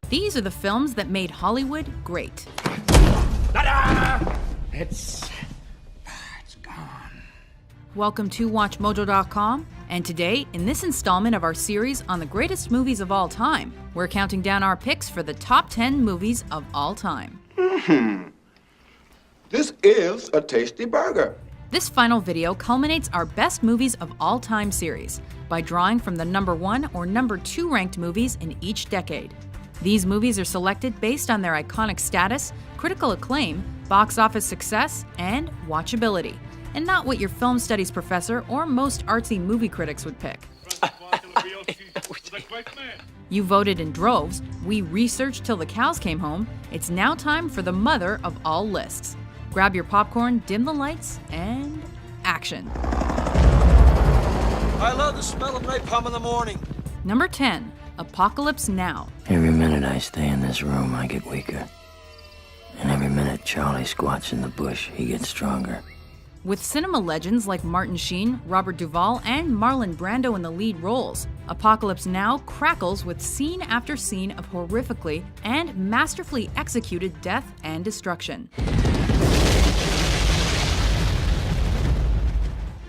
These are the films that made Hollywood great. Ta-da! It's gone. Welcome to WatchMojo.com, and today, in this installment of our series on the greatest movies of all time, we're counting down our picks for the top 10 movies of all time. This is a tasty burger. This final video culminates our best movies of all time series by drawing from the number 1 or number 2 ranked movies in each decade. These movies are selected based on their iconic status, critical acclaim, box office success, and watchability, and not what your film studies professor or most artsy movie critics would pick. You voted in droves, we researched till the cows came home. It's now time for the mother of all lists. Grab your popcorn, dim the lights, and action. I love the smell of napalm in the morning. Number 10, Apocalypse Now. Every minute I stay in this room, I get weaker. And every minute Charlie squats in the bush, he gets stronger. With cinema legends like Martin Sheen, Robert Duvall, and Marlon Brando in the lead roles, Apocalypse Now crackles with scene after scene of horrifically and masterfully executed death and destruction.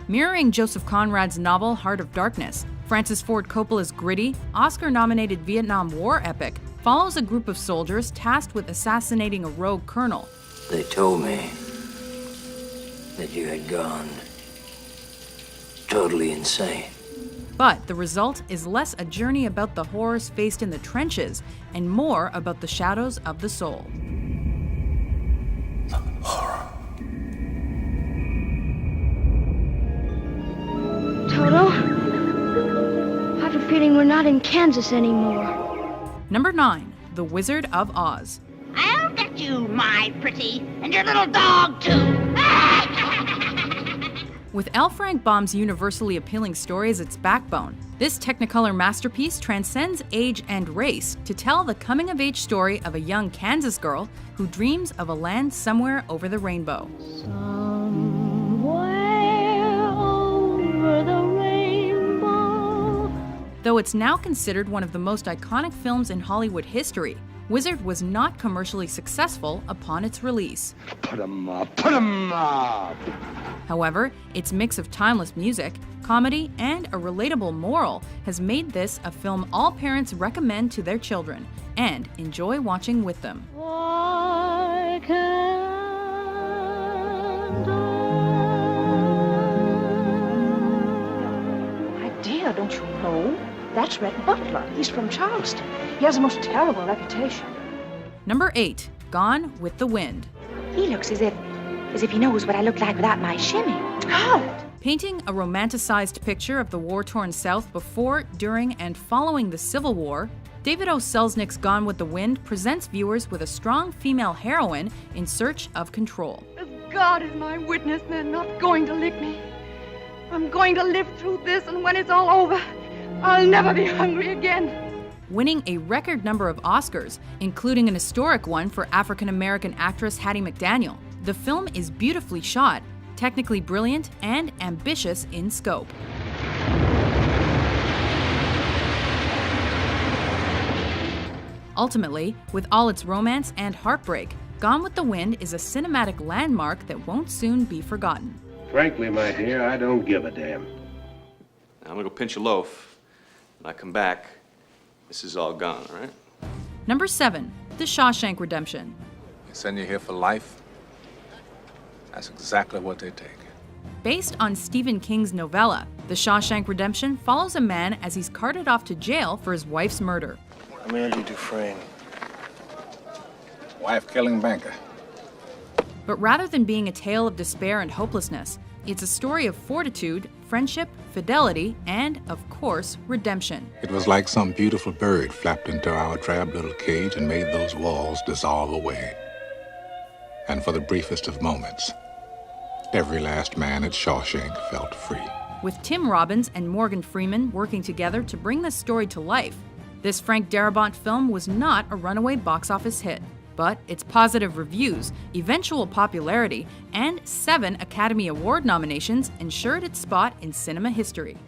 Mirroring Joseph Conrad's novel Heart of Darkness, Francis Ford Coppola's gritty, Oscar-nominated Vietnam War epic follows a group of soldiers tasked with assassinating a rogue colonel. They told me that you had gone totally insane. But the result is less a journey about the horrors faced in the trenches and more about the shadows of the soul. Toto, I have a feeling we're not in Kansas anymore. Number 9, The Wizard of Oz. I'll get you, my pretty, and your little dog, too. With L. Frank Baum's universally appealing story as its backbone, this Technicolor masterpiece transcends age and race to tell the coming-of-age story of a young Kansas girl who dreams of a land somewhere over the rainbow. Somewhere over the rainbow. Though it's now considered one of the most iconic films in Hollywood history, Wizard was not commercially successful upon its release. Put 'em up, put 'em up. However, its mix of timeless music, comedy, and a relatable moral has made this a film all parents recommend to their children and enjoy watching with them. Why can't My dear, don't you know? That's Rhett Butler. He's from Charleston. He has a most terrible reputation. Number 8, Gone with the Wind. He looks as if he knows what I look like without my shimmy. How? Painting a romanticized picture of the war-torn South before, during, and following the Civil War, David O. Selznick's Gone with the Wind presents viewers with a strong female heroine in search of control. As God is my witness, they're not going to lick me. I'm going to live through this, and when it's all over, I'll never be hungry again. Winning a record number of Oscars, including an historic one for African-American actress Hattie McDaniel, the film is beautifully shot, technically brilliant, and ambitious in scope. Ultimately, with all its romance and heartbreak, Gone with the Wind is a cinematic landmark that won't soon be forgotten. Frankly, my dear, I don't give a damn. I'm gonna go pinch a loaf. When I come back, this is all gone, all right? Number 7, The Shawshank Redemption. They send you here for life? That's exactly what they take. Based on Stephen King's novella, The Shawshank Redemption follows a man as he's carted off to jail for his wife's murder. I'm Andy Dufresne. Wife-killing banker. But rather than being a tale of despair and hopelessness, it's a story of fortitude, friendship, fidelity, and, of course, redemption. It was like some beautiful bird flapped into our drab little cage and made those walls dissolve away. And for the briefest of moments, every last man at Shawshank felt free. With Tim Robbins and Morgan Freeman working together to bring this story to life, this Frank Darabont film was not a runaway box office hit. But its positive reviews, eventual popularity, and 7 Academy Award nominations ensured its spot in cinema history.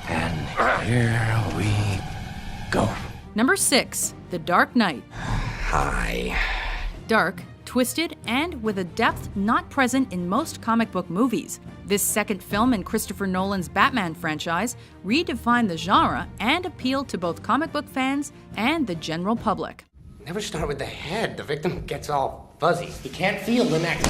And here we go. Number 6, The Dark Knight. Hi. Dark, twisted, and with a depth not present in most comic book movies. This second film in Christopher Nolan's Batman franchise redefined the genre and appealed to both comic book fans and the general public. Never start with the head. The victim gets all fuzzy. He can't feel the neck.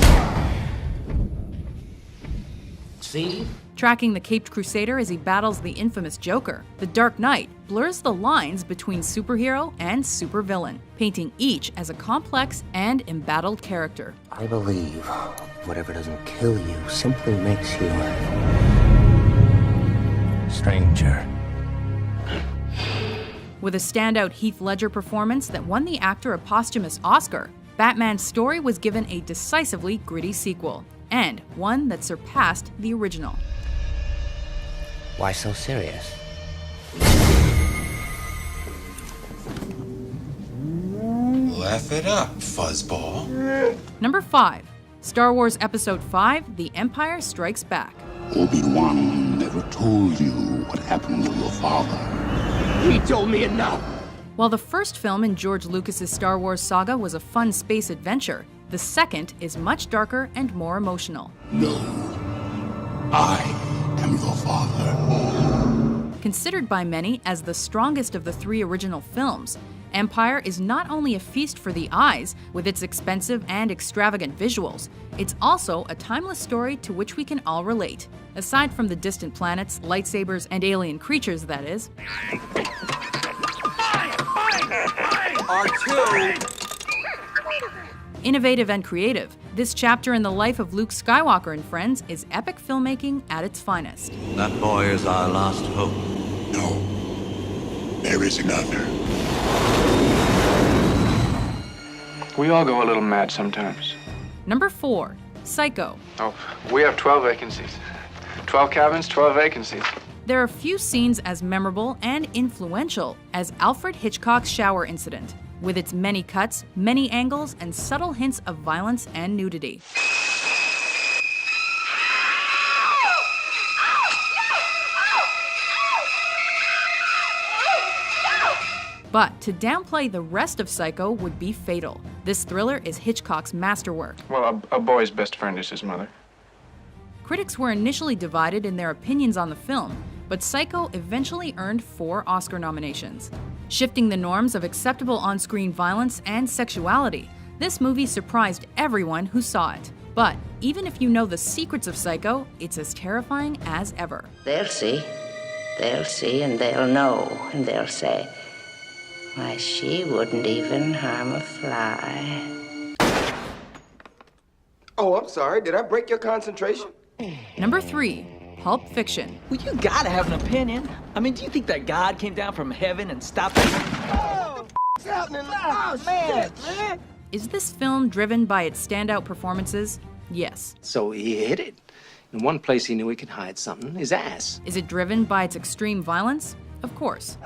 See? Tracking the Caped Crusader as he battles the infamous Joker, The Dark Knight blurs the lines between superhero and supervillain, painting each as a complex and embattled character. I believe whatever doesn't kill you simply makes you stranger. With a standout Heath Ledger performance that won the actor a posthumous Oscar, Batman's story was given a decisively gritty sequel, and one that surpassed the original. Why so serious? Laugh it up, fuzzball. Number 5, Star Wars Episode V: The Empire Strikes Back. Obi-Wan never told you what happened to your father. He told me enough. While the first film in George Lucas's Star Wars saga was a fun space adventure, the second is much darker and more emotional. No, I am your father. Considered by many as the strongest of the 3 original films, Empire is not only a feast for the eyes with its expensive and extravagant visuals, it's also a timeless story to which we can all relate. Aside from the distant planets, lightsabers, and alien creatures, that is. R2! Innovative and creative, this chapter in the life of Luke Skywalker and friends is epic filmmaking at its finest. That boy is our last hope. No, there is another. We all go a little mad sometimes. Number 4, Psycho. Oh, we have 12 vacancies. 12 cabins, 12 vacancies. There are few scenes as memorable and influential as Alfred Hitchcock's shower incident, with its many cuts, many angles, and subtle hints of violence and nudity. But to downplay the rest of Psycho would be fatal. This thriller is Hitchcock's masterwork. Well, a boy's best friend is his mother. Critics were initially divided in their opinions on the film, but Psycho eventually earned 4 Oscar nominations. Shifting the norms of acceptable on-screen violence and sexuality, this movie surprised everyone who saw it. But even if you know the secrets of Psycho, it's as terrifying as ever. They'll see, and they'll know, and they'll say, why, she wouldn't even harm a fly. Oh, I'm sorry. Did I break your concentration? Number 3, Pulp Fiction. Well, you gotta have an opinion. I mean, do you think that God came down from heaven and stopped us? Oh, what's happening? Oh, man. Is this film driven by its standout performances? Yes. So he hid it. In one place he knew he could hide something, his ass. Is it driven by its extreme violence? Of course.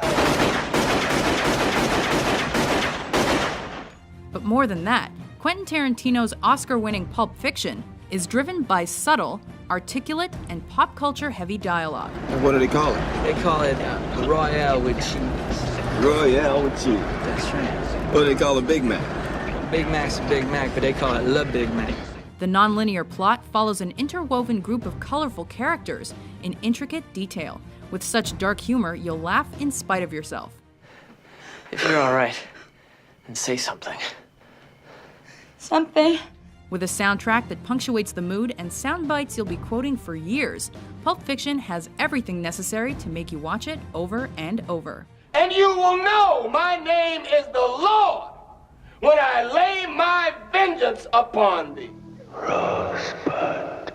But more than that, Quentin Tarantino's Oscar-winning Pulp Fiction is driven by subtle, articulate, and pop culture-heavy dialogue. And what do they call it? They call it Royale with cheese. Royale with cheese. That's right. What do they call a Big Mac? Big Mac's a Big Mac, but they call it Le Big Mac. The nonlinear plot follows an interwoven group of colorful characters in intricate detail. With such dark humor, you'll laugh in spite of yourself. If you're all right, then say something. Something. With a soundtrack that punctuates the mood and sound bites you'll be quoting for years, Pulp Fiction has everything necessary to make you watch it over and over. And you will know my name is the Lord when I lay my vengeance upon thee. Rosebud.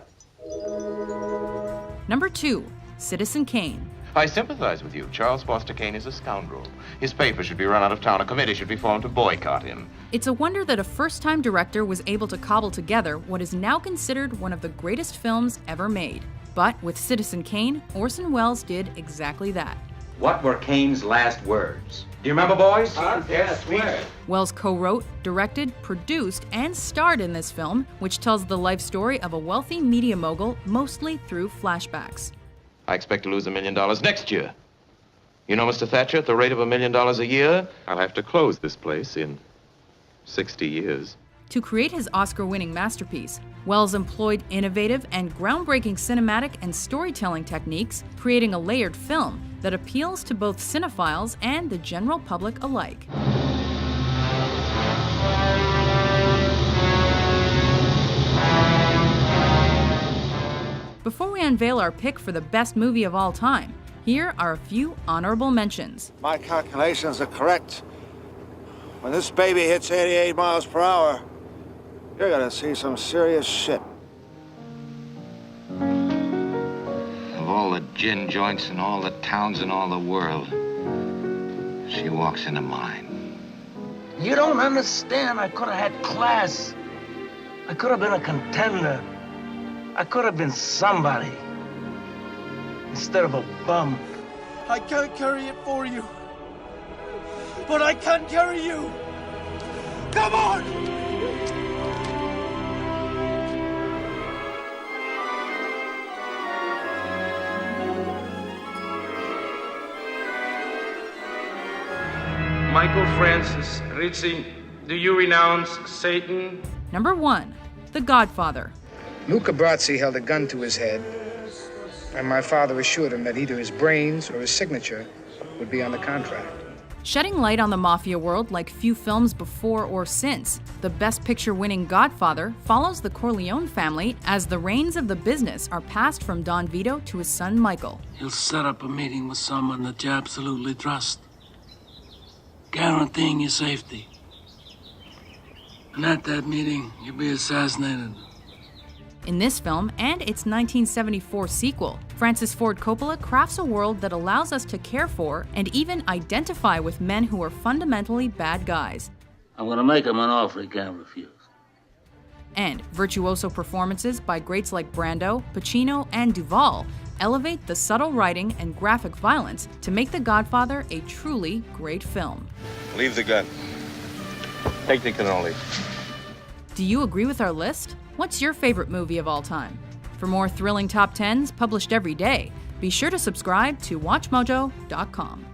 Number 2, Citizen Kane. I sympathize with you. Charles Foster Kane is a scoundrel. His paper should be run out of town. A committee should be formed to boycott him. It's a wonder that a first-time director was able to cobble together what is now considered one of the greatest films ever made. But with Citizen Kane, Orson Welles did exactly that. What were Kane's last words? Do you remember, boys? Yes, we did. Wells co-wrote, directed, produced, and starred in this film, which tells the life story of a wealthy media mogul, mostly through flashbacks. I expect to lose $1 million next year. You know, Mr. Thatcher, at the rate of $1 million a year, I'll have to close this place in 60 years. To create his Oscar-winning masterpiece, Wells employed innovative and groundbreaking cinematic and storytelling techniques, creating a layered film that appeals to both cinephiles and the general public alike. Before we unveil our pick for the best movie of all time, here are a few honorable mentions. My calculations are correct. When this baby hits 88 miles per hour, you're gonna see some serious shit. of all the gin joints in all the towns in all the world, she walks into mine. You don't understand. I could have had class. I could have been a contender. I could have been somebody instead of a bum. I can't carry it for you, but I can carry you. Come on! Michael Francis Rizzi, do you renounce Satan? Number 1, The Godfather. Luca Brasi held a gun to his head, and my father assured him that either his brains or his signature would be on the contract. Shedding light on the mafia world like few films before or since, the Best Picture-winning Godfather follows the Corleone family as the reins of the business are passed from Don Vito to his son Michael. You'll set up a meeting with someone that you absolutely trust, guaranteeing your safety. And at that meeting, you'll be assassinated. In this film, and its 1974 sequel, Francis Ford Coppola crafts a world that allows us to care for and even identify with men who are fundamentally bad guys. I'm gonna make him an offer he can't refuse. And virtuoso performances by greats like Brando, Pacino, and Duvall elevate the subtle writing and graphic violence to make The Godfather a truly great film. Leave the gun. Take the cannoli. Do you agree with our list? What's your favorite movie of all time? For more thrilling top 10s published every day, be sure to subscribe to WatchMojo.com.